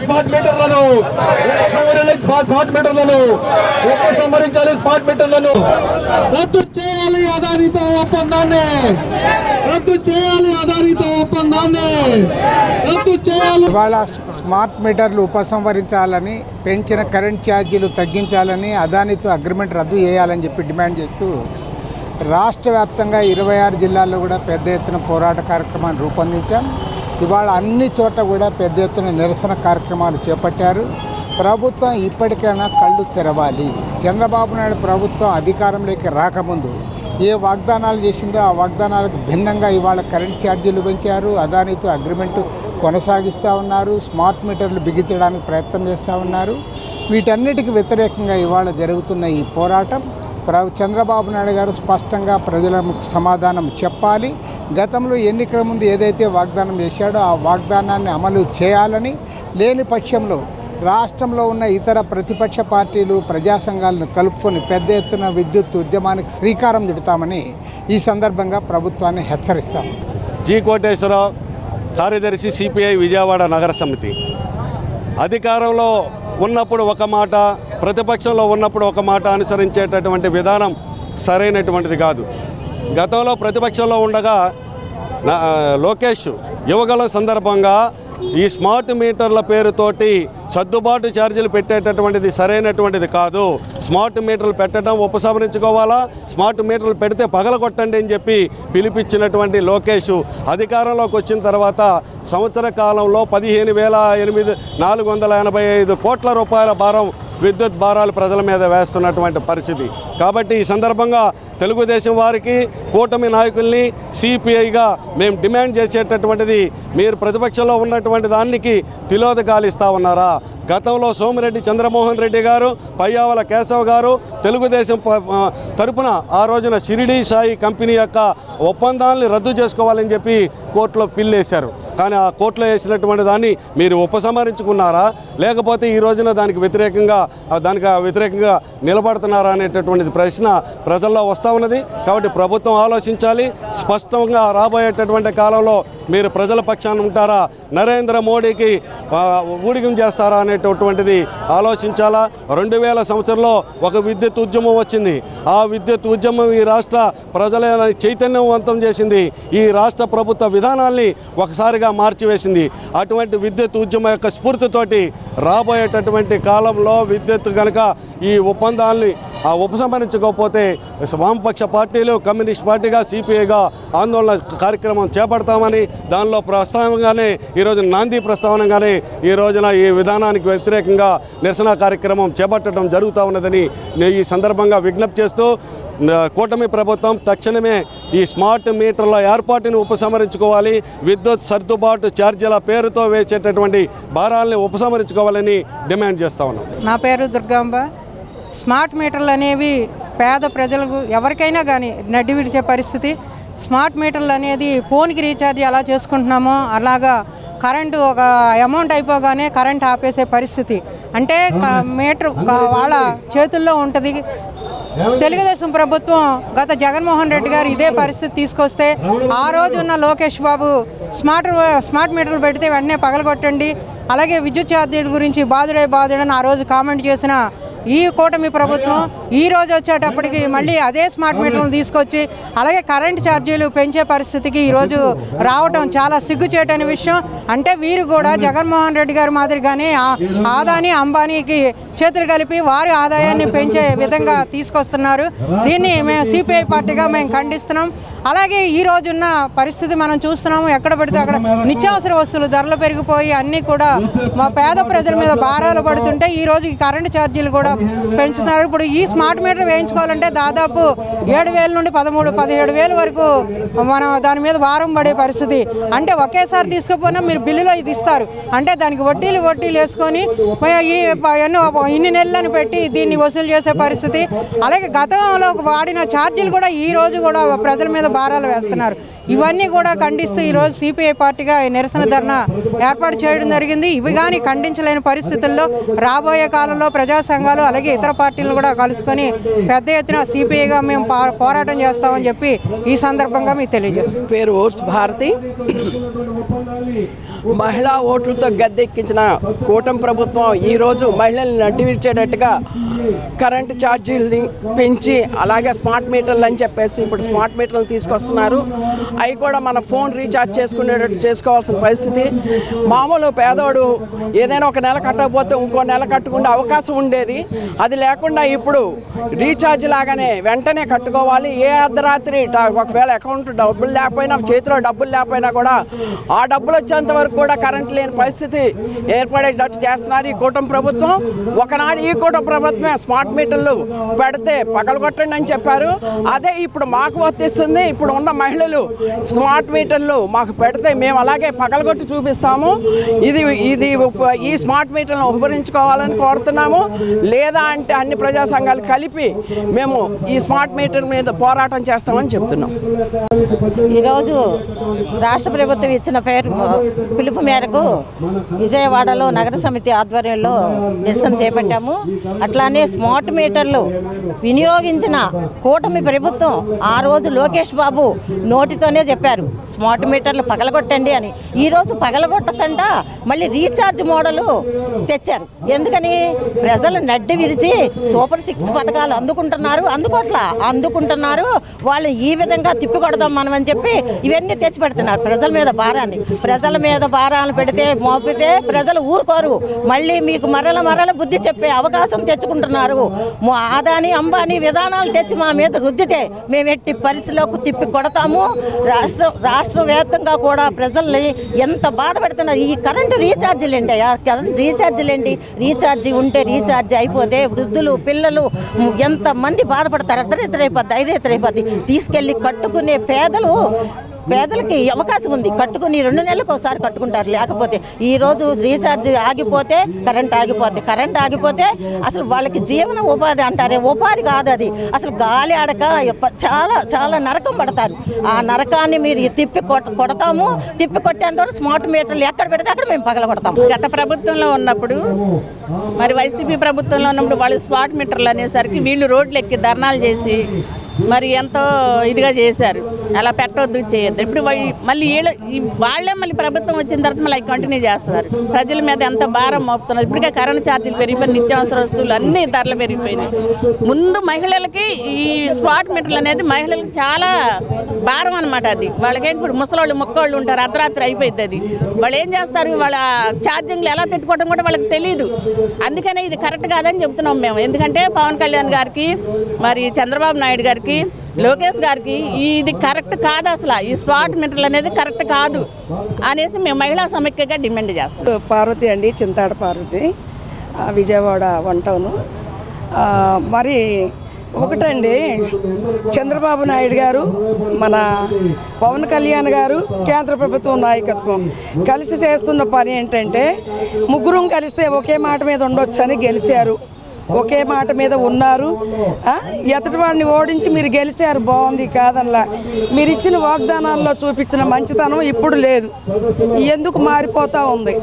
Smart మీటర్లను smart మీటర్లను ఉపసంహరించాలి. స్మార్ట్ మీటర్లను రద్దు చేయాలి. ఆధారిత ఒప్పందాన్ని రద్దు చేయాలి. ఆధారిత ఒప్పందాన్ని రద్దు చేయాలి. ఇవాళ స్మార్ట్ మీటర్లు ఉపసంహరించాలని, పెంచిన కరెంట్ ఛార్జీలు తగ్గించాలని, అదానితో అగ్రిమెంట్ రద్దు చేయాలని చెప్పి డిమాండ్ చేస్తూ రాష్ట్ర వ్యాప్తంగా 26 జిల్లాల్లో కూడా పెద్ద ఎత్తున పోరాట కార్యక్రమాన్ని రూపొందించాం. ఇవాళ అన్ని చోట్ల కూడా పెద్ద ఎత్తున నిరసన కార్యక్రమాలు చేపట్టారు. ప్రభుత్వం ఇప్పటికైనా కళ్ళు తెరవాలి. చంద్రబాబు నాయుడు ప్రభుత్వం అధికారంలోకి రాకముందు ఏ వాగ్దానాలు చేసిందో ఆ వాగ్దానాలకు భిన్నంగా ఇవాళ కరెంట్ ఛార్జీలు పెంచారు. అదానితో అగ్రిమెంటు కొనసాగిస్తూ ఉన్నారు. స్మార్ట్ మీటర్లు బిగించడానికి ప్రయత్నం చేస్తూ ఉన్నారు. వీటన్నిటికీ వ్యతిరేకంగా ఇవాళ జరుగుతున్న ఈ పోరాటం చంద్రబాబు నాయుడు గారు స్పష్టంగా ప్రజలకు సమాధానం చెప్పాలి. గతంలో ఎన్నికల ముందు ఏదైతే వాగ్దానం చేశాడో ఆ వాగ్దానాన్ని అమలు చేయాలని, లేని పక్షంలో రాష్ట్రంలో ఉన్న ఇతర ప్రతిపక్ష పార్టీలు, ప్రజా సంఘాలను కలుపుకొని పెద్ద ఎత్తున విద్యుత్ ఉద్యమానికి శ్రీకారం చుడతామని ఈ సందర్భంగా ప్రభుత్వాన్ని హెచ్చరిస్తాం. జి కోటేశ్వరరావు, కార్యదర్శి సిపిఐ విజయవాడ నగర సమితి. అధికారంలో ఉన్నప్పుడు ఒక మాట, ప్రతిపక్షంలో ఉన్నప్పుడు ఒక మాట అనుసరించేటటువంటి విధానం సరైనటువంటిది కాదు. గతంలో ప్రతిపక్షంలో ఉండగా లోకేష్ యువగళం సందర్భంగా ఈ స్మార్ట్ మీటర్ల పేరుతోటి సర్దుబాటు ఛార్జీలు పెట్టేటటువంటిది సరైనటువంటిది కాదు. స్మార్ట్ మీటర్లు పెట్టడం ఉపసంహరించుకోవాలా, స్మార్ట్ మీటర్లు పెడితే పగలగొట్టండి అని చెప్పి పిలిపించినటువంటి లోకేష్ అధికారంలోకి వచ్చిన తర్వాత సంవత్సర కాలంలో 15,485 కోట్ల రూపాయల భారం విద్యుత్ భారాలు ప్రజల మీద వేస్తున్నటువంటి పరిస్థితి. కాబట్టి ఈ సందర్భంగా తెలుగుదేశం వారికి, కూటమి నాయకుల్ని, సిపిఐగా మేము డిమాండ్ చేసేటటువంటిది, మీరు ప్రతిపక్షంలో ఉన్నటువంటి దానికి తిలోదకాలు ఇస్తూ ఉన్నారా? గతంలో సోమిరెడ్డి చంద్రమోహన్ రెడ్డి గారు, పయ్యావల కేశవ్ గారు తెలుగుదేశం తరపున ఆ రోజున షిరిడీ సాయి కంపెనీ యొక్క ఒప్పందాన్ని రద్దు చేసుకోవాలని చెప్పి కోర్టులో పిల్లేశారు. కానీ ఆ కోర్టులో వేసినటువంటి దాన్ని మీరు ఉపసంహరించుకున్నారా, లేకపోతే ఈ రోజున దానికి వ్యతిరేకంగా నిలబడుతున్నారా అనేటటువంటిది ప్రశ్న ప్రజల్లో వస్తూ ఉన్నది. కాబట్టి ప్రభుత్వం ఆలోచించాలి. స్పష్టంగా రాబోయేటటువంటి కాలంలో మీరు ప్రజల పక్షాన ఉంటారా, నరేంద్ర మోడీకి ఊడిగం చేస్తారా అనేటటువంటిది ఆలోచించాలా. 2000 సంవత్సరంలో ఒక విద్యుత్ ఉద్యమం వచ్చింది. ఆ విద్యుత్ ఉద్యమం ఈ రాష్ట్ర ప్రజల చైతన్యవంతం చేసింది. ఈ రాష్ట్ర ప్రభుత్వ విధానాల్ని ఒకసారిగా మార్చివేసింది. అటువంటి విద్యుత్ ఉద్యమం యొక్క స్ఫూర్తితోటి రాబోయేటటువంటి కాలంలో విద్యుత్ కనుక ఈ ఒప్పందాల్ని ఉపసంహరించుకోకపోతే వామపక్ష పార్టీలు, కమ్యూనిస్ట్ పార్టీగా, సిపిఐగా ఆందోళన కార్యక్రమం చేపడతామని, దానిలో ప్రస్తావనగానే ఈరోజు నాంది ప్రస్తావనగానే ఈ రోజున ఈ విధానానికి వ్యతిరేకంగా నిరసన కార్యక్రమం చేపట్టడం జరుగుతూ ఉన్నదని ఈ సందర్భంగా విజ్ఞప్తి చేస్తూ కూటమి ప్రభుత్వం తక్షణమే ఈ స్మార్ట్ మీటర్ల ఏర్పాటుని ఉపసంహరించుకోవాలి. విద్యుత్ సర్దుబాటు ఛార్జీల పేరుతో వేసేటటువంటి భారాలని ఉపసంహరించుకోవాలని డిమాండ్ చేస్తూ ఉన్నాం. నా పేరు దుర్గాంబ. స్మార్ట్ మీటర్లు అనేవి పేద ప్రజలకు ఎవరికైనా కానీ నడ్డి విడిచే పరిస్థితి. స్మార్ట్ మీటర్లు అనేది ఫోన్కి రీఛార్జ్ ఎలా చేసుకుంటున్నామో అలాగా కరెంటు ఒక అమౌంట్ అయిపోగానే కరెంట్ ఆపేసే పరిస్థితి. అంటే మీటర్ వాళ్ళ చేతుల్లో ఉంటుంది. తెలుగుదేశం ప్రభుత్వం గత జగన్మోహన్ రెడ్డి గారు ఇదే పరిస్థితి తీసుకొస్తే ఆ రోజు ఉన్న లోకేష్ బాబు స్మార్ట్ మీటర్లు పెడితే వెంటనే పగలగొట్టండి, అలాగే విద్యుత్ ఛార్జీల గురించి బాధుడని ఆ రోజు కామెంట్ చేసిన ఈ కూటమి ప్రభుత్వం ఈ రోజు వచ్చేటప్పటికి మళ్ళీ అదే స్మార్ట్ మీటర్లను తీసుకొచ్చి అలాగే కరెంట్ ఛార్జీలు పెంచే పరిస్థితికి ఈరోజు రావటం చాలా సిగ్గుచేటని విషయం. అంటే వీరు కూడా జగన్మోహన్ రెడ్డి గారి మాదిరిగానే ఆదాని అంబానీకి చేతులు కలిపి వారి ఆదాయాన్ని పెంచే విధంగా తీసుకొస్తున్నారు. దీన్ని మేము సిపిఐ పార్టీగా మేము ఖండిస్తున్నాం. అలాగే ఈ రోజున్న పరిస్థితి మనం చూస్తున్నాము. ఎక్కడ పడితే అక్కడ నిత్యావసర వస్తువులు ధరలు పెరిగిపోయి అన్నీ కూడా మా పేద ప్రజల మీద భారాలు పడుతుంటే ఈరోజు ఈ కరెంటు ఛార్జీలు కూడా పెంచుతున్నారు. ఇప్పుడు ఈ స్మార్ట్ మీటర్ వేయించుకోవాలంటే దాదాపు 7,000 నుండి 13,000-17,000 వరకు మనం దాని మీద భారం పడే పరిస్థితి. అంటే ఒకేసారి తీసుకుపోయినా మీరు బిల్లులో ఇది ఇస్తారు, అంటే దానికి వడ్డీలు వేసుకొని ఇన్ని నెలలను పెట్టి దీన్ని వసూలు చేసే పరిస్థితి. అలాగే గతంలో వాడిన ఛార్జీలు కూడా ఈ రోజు కూడా ప్రజల మీద భారాలు వేస్తున్నారు. ఇవన్నీ కూడా ఖండిస్తూ ఈరోజు సిపిఐ పార్టీగా నిరసన ధర్నా ఏర్పాటు చేయడం జరిగింది. ఇవి కానీ ఖండించలేని పరిస్థితుల్లో రాబోయే కాలంలో ప్రజా సంఘాలు అలాగే ఇతర పార్టీలను కూడా కలుసుకొని పెద్ద ఎత్తున సిపిఐగా మేము పోరాటం చేస్తామని చెప్పి ఈ సందర్భంగా మీకు తెలియజేస్తాం. పేరు ఓర్స్ భారతి. మహిళా ఓట్లతో గద్దెక్కించిన కూటమి ప్రభుత్వం ఈరోజు మహిళల్ని నడ్డివిర్చేటట్టుగా కరెంటు ఛార్జీలని పెంచి అలాగే స్మార్ట్ మీటర్లు అని చెప్పేసి ఇప్పుడు స్మార్ట్ మీటర్లు తీసుకొస్తున్నారు. అవి కూడా మన ఫోన్ రీఛార్జ్ చేసుకునేటట్టు చేసుకోవాల్సిన పరిస్థితి. మామూలు పేదవాడు ఏదైనా ఒక నెల కట్టకపోతే ఇంకో నెల కట్టుకునే అవకాశం ఉండేది. అది లేకుండా ఇప్పుడు రీఛార్జ్ లాగానే వెంటనే కట్టుకోవాలి. ఏ అర్ధరాత్రి ఒకవేళ అకౌంట్ డబ్బులు లేకపోయినా, చేతిలో డబ్బులు లేకపోయినా కూడా ఆ డబ్బులు వచ్చేంత వరకు కూడా కరెంట్ లేని పరిస్థితి ఏర్పడేటట్టు చేస్తున్నారు ఈ కూటమి ప్రభుత్వం. ఒకనాడు ఈ కూటమి ప్రభుత్వమే స్మార్ట్ మీటర్లు పెడితే పగలగొట్టండి అని చెప్పారు. అదే ఇప్పుడు మాకు వర్తిస్తుంది. ఇప్పుడు ఉన్న మహిళలు స్మార్ట్ మీటర్లు మాకు పెడితే మేము అలాగే పగలగొట్టి చూపిస్తాము. ఇది ఈ స్మార్ట్ మీటర్లను ఉపయోగించుకోవాలని కోరుతున్నాము. లేదా అంటే అన్ని ప్రజా సంఘాలు కలిపి మేము ఈ స్మార్ట్ మీటర్ మీద పోరాటం చేస్తామని చెప్తున్నాం. ఈరోజు రాష్ట్ర ప్రభుత్వం ఇచ్చిన పిలుపు మేరకు విజయవాడలో నగర సమితి ఆధ్వర్యంలో నిరసన చేపట్టాము. అట్లానే స్మార్ట్ మీటర్లు వినియోగించిన కూటమి ప్రభుత్వం ఆ రోజు లోకేష్ బాబు నోటితోనే చెప్పారు స్మార్ట్ మీటర్లు పగలగొట్టండి అని. ఈరోజు పగలగొట్టకుండా మళ్ళీ రీఛార్జ్ మోడలు తెచ్చారు. ఎందుకని? ప్రజలు నడ్డి విరిచి సూపర్ 6 పథకాలు అందుకుంటున్నారు. వాళ్ళు ఈ విధంగా తిప్పికొడదాం మనం అని చెప్పి ఇవన్నీ తెచ్చి పెడుతున్నారు ప్రజల మీద భారాలు పెడితే మోపితే ప్రజలు ఊరుకోరు. మళ్ళీ మీకు మరల బుద్ధి చెప్పే అవకాశం తెచ్చుకుంటున్నారు. ఆదాని అంబానీ విధానాలు తెచ్చి మా మీద రుద్దితే మేము ఎట్టి పరిస్థితులకు తిప్పి కొడతాము. రాష్ట్ర వ్యాప్తంగా కూడా ప్రజల్ని ఎంత బాధ పెడుతున్నారు. ఈ కరెంటు రీఛార్జీలేండి రీఛార్జీ ఉంటే రీఛార్జ్ అయిపోతే వృద్ధులు పిల్లలు ఎంతమంది బాధపడతారు. అర్ధరైపోద్ది తీసుకెళ్ళి కట్టుకునే పేదలకి అవకాశం ఉంది. కట్టుకుని 2 నెలలకు ఒకసారి కట్టుకుంటారు. లేకపోతే ఈరోజు రీఛార్జ్ ఆగిపోతే కరెంట్ ఆగిపోతే అసలు వాళ్ళకి జీవన ఉపాధి అంటారే, ఉపాధి కాదు అది. అసలు గాలి ఆడక చాలా నరకం పడతారు. ఆ నరకాన్ని మీరు తిప్పి కొట్టేంతవరకు స్మార్ట్ మీటర్లు ఎక్కడ పెడితే అక్కడ మేము పగలగొడతాం. గత ప్రభుత్వంలో ఉన్నప్పుడు మరి వైసీపీ ప్రభుత్వంలో ఉన్నప్పుడు వాళ్ళు స్మార్ట్ మీటర్లు అనేసరికి వీళ్ళు రోడ్లు ఎక్కి ధర్నాలు చేసి మరి ఎంతో ఇదిగా చేశారు. అలా పెట్టవద్దు, చేయొద్దు. ఇప్పుడు వాళ్ళే మళ్ళీ ప్రభుత్వం వచ్చిన తర్వాత మళ్ళీ కంటిన్యూ చేస్తున్నారు. ప్రజల మీద ఎంత భారం మోపుతున్నారు. ఇప్పటికే కరెంట్ ఛార్జీలు పెరిగిపోయి నిత్యావసర వస్తువులు అన్ని ధరలు పెరిగిపోయినాయి. ముందు మహిళలకి ఈ స్మార్ట్ మీటర్లు అనేది మహిళలకు చాలా భారం అనమాట. అది వాళ్ళకి ఇప్పుడు ముసలోళ్ళు మొక్కోళ్ళు ఉంటారు. అర్ధరాత్రి అయిపోయింది. అది వాళ్ళు ఏం చేస్తారు, వాళ్ళ ఛార్జింగ్లు ఎలా పెట్టుకోవడం కూడా వాళ్ళకి తెలియదు. అందుకనే ఇది కరెక్ట్ కాదని చెప్తున్నాం మేము. ఎందుకంటే పవన్ కళ్యాణ్ గారికి, మరి చంద్రబాబు నాయుడు గారికి, లోకేష్ గారికి ఇది కరెక్ట్ కాదు. అసలు ఈ స్మార్ట్ మీటర్లు అనేది కరెక్ట్ కాదు అనేసి మేము మహిళా సమైక్యగా డిమాండ్ చేస్తాం. పార్వతి అండి, చింతాడ పార్వతి, విజయవాడ 1 టౌన్. మరి ఒకటండి, చంద్రబాబు నాయుడు గారు, మన పవన్ కళ్యాణ్ గారు, కేంద్ర ప్రభుత్వం నాయకత్వం కలిసి చేస్తున్న పని ఏంటంటే ముగ్గురం కలిస్తే ఒకే మాట మీద ఉండొచ్చని గెలిచారు. ఒకే మాట మీద ఉన్నారు. ఎతటి వాడిని ఓడించి మీరు గెలిచారు, బాగుంది కాదనలా. మీరు ఇచ్చిన వాగ్దానాల్లో చూపించిన మంచితనం ఇప్పుడు లేదు. ఎందుకు మారిపోతూ ఉంది?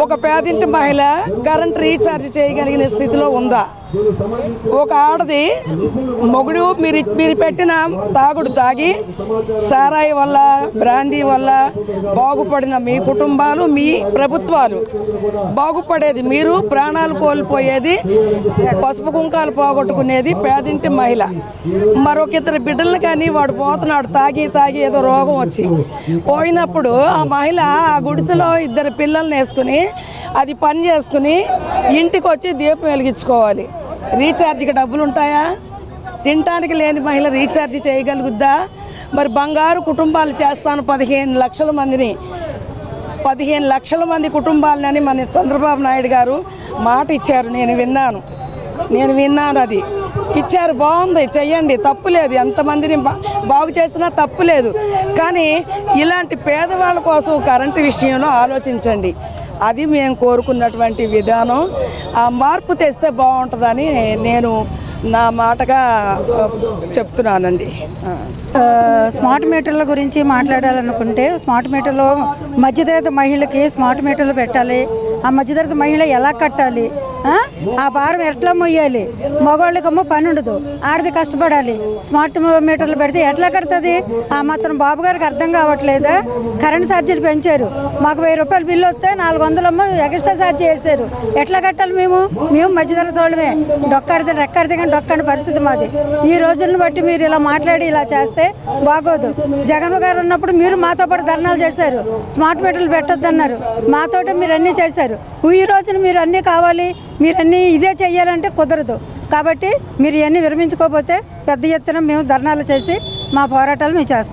ఒక పేదింటి మహిళ కరెంట్ రీఛార్జ్ చేయగలిగిన స్థితిలో ఉందా? ఒక ఆడది మొగుడు మీరు పెట్టిన తాగుడు తాగి సారాయి వల్ల, బ్రాందీ వల్ల బాగుపడిన మీ కుటుంబాలు, మీ ప్రభుత్వాలు బాగుపడేది మీరు, ప్రాణాలు కోల్పోయేది, పసుపు కుంకాలు పోగొట్టుకునేది పేదింటి మహిళ. మరొక 2 బిడ్డలను కానీ వాడు పోతున్నాడు తాగి ఏదో రోగం వచ్చి పోయినప్పుడు ఆ మహిళ ఆ గుడిసెలో 2 పిల్లల్ని వేసుకుని అది పని చేసుకుని ఇంటికి వచ్చి దీపం వెలిగించుకోవాలి. రీఛార్జ్కి డబ్బులు ఉంటాయా? తినడానికి లేని మహిళ రీఛార్జ్ చేయగలుగుద్దా? మరి బంగారు కుటుంబాలు చేస్తాను 15 లక్షల మందిని, 15 లక్షల మంది కుటుంబాలని మన చంద్రబాబు నాయుడు గారు మాట ఇచ్చారు. నేను విన్నాను అది ఇచ్చారు. బాగుంది, చెయ్యండి, తప్పులేదు. ఎంతమందిని బాగు చేసినా తప్పులేదు. కానీ ఇలాంటి పేదవాళ్ళ కోసం కరెంటు విషయంలో ఆలోచించండి. అది మేము కోరుకున్నటువంటి విధానం. ఆ మార్పు తెస్తే బాగుంటుందని నేను నా మాటగా చెప్తున్నానండి. స్మార్ట్ మీటర్ల గురించి మాట్లాడాలనుకుంటే, స్మార్ట్ మీటర్లో మధ్యతరగతి మహిళకి స్మార్ట్ మీటర్లు పెట్టాలి. ఆ మధ్యతరగతి మహిళ ఎలా కట్టాలి, ఆ భారం ఎట్లా మొయ్యాలి? మగవాళ్ళకమ్మో పని ఉండదు, ఆడది కష్టపడాలి. స్మార్ట్ మీటర్లు పెడితే ఎట్లా కడుతుంది? ఆ మాత్రం బాబు గారికి అర్థం కావట్లేదా? కరెంట్ ఛార్జీలు పెంచారు, మాకు 1000 రూపాయలు బిల్లు వస్తే 400 ఎక్స్ట్రా ఛార్జ్ చేశారు. ఎట్లా కట్టాలి? మేము మధ్యతరగతి వాళ్ళమే, డొక్కడితే రెక్కడితే కానీ డొక్కని పరిస్థితి మాది. ఈ రోజులను బట్టి మీరు ఇలా మాట్లాడి ఇలా చేస్తే బాగోదు. జగన్ గారు ఉన్నప్పుడు మీరు మాతో పాటు ధర్నాలు చేశారు, స్మార్ట్ మీటర్లు పెట్టొద్దన్నారు, మాతోటే మీరు అన్నీ చేశారు. ఈ రోజున మీరు అన్నీ కావాలి, మీరు అన్నీ ఇదే చెయ్యాలంటే కుదరదు. కాబట్టి మీరు ఇవన్నీ విరమించుకోకపోతే పెద్ద ఎత్తున మేము ధర్నాలు చేసి మా పోరాటాలు మేము చేస్తాం.